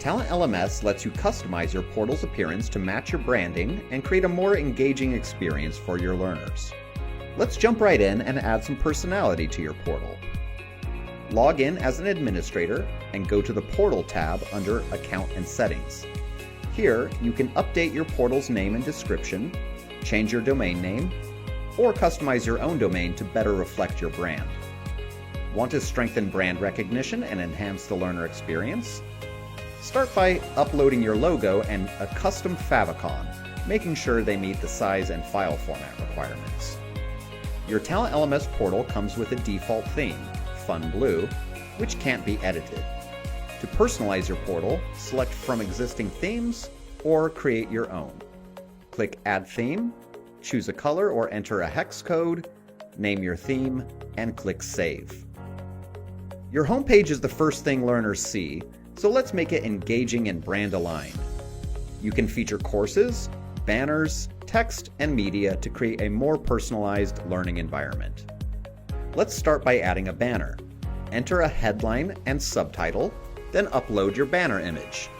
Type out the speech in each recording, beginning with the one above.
TalentLMS lets you customize your portal's appearance to match your branding and create a more engaging experience for your learners. Let's jump right in and add some personality to your portal. Log in as an administrator and go to the Portal tab under Account and Settings. Here, you can update your portal's name and description, change your domain name, or customize your own domain to better reflect your brand. Want to strengthen brand recognition and enhance the learner experience? Start by uploading your logo and a custom favicon, making sure they meet the size and file format requirements. Your TalentLMS portal comes with a default theme, Fun Blue, which can't be edited. To personalize your portal, select from existing themes or create your own. Click Add Theme, choose a color or enter a hex code, name your theme, and click Save. Your homepage is the first thing learners see, so let's make it engaging and brand aligned. You can feature courses, banners, text, and media to create a more personalized learning environment. Let's start by adding a banner. Enter a headline and subtitle, then upload your banner image.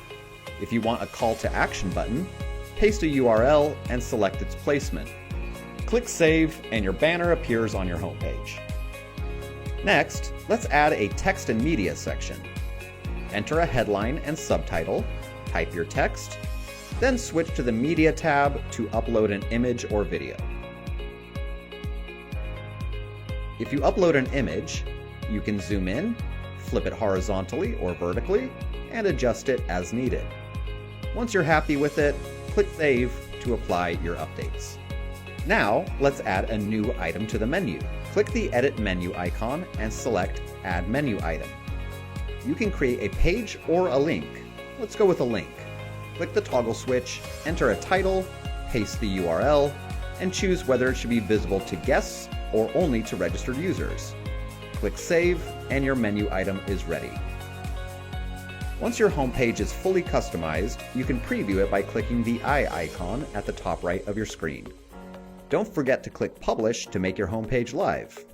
If you want a call to action button, paste a URL and select its placement. Click Save and your banner appears on your homepage. Next, let's add a text and media section. Enter a headline and subtitle, type your text, then switch to the Media tab to upload an image or video. If you upload an image, you can zoom in, flip it horizontally or vertically, and adjust it as needed. Once you're happy with it, click Save to apply your updates. Now, let's add a new item to the menu. Click the Edit menu icon and select Add Menu Item. You can create a page or a link. Let's go with a link. Click the toggle switch, enter a title, paste the URL, and choose whether it should be visible to guests or only to registered users. Click Save, and your menu item is ready. Once your homepage is fully customized, you can preview it by clicking the eye icon at the top right of your screen. Don't forget to click Publish to make your homepage live.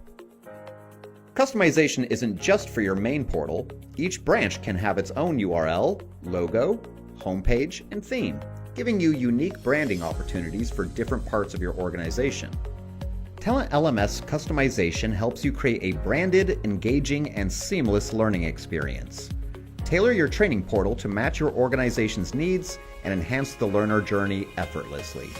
Customization isn't just for your main portal. Each branch can have its own URL, logo, homepage, and theme, giving you unique branding opportunities for different parts of your organization. TalentLMS customization helps you create a branded, engaging, and seamless learning experience. Tailor your training portal to match your organization's needs and enhance the learner journey effortlessly.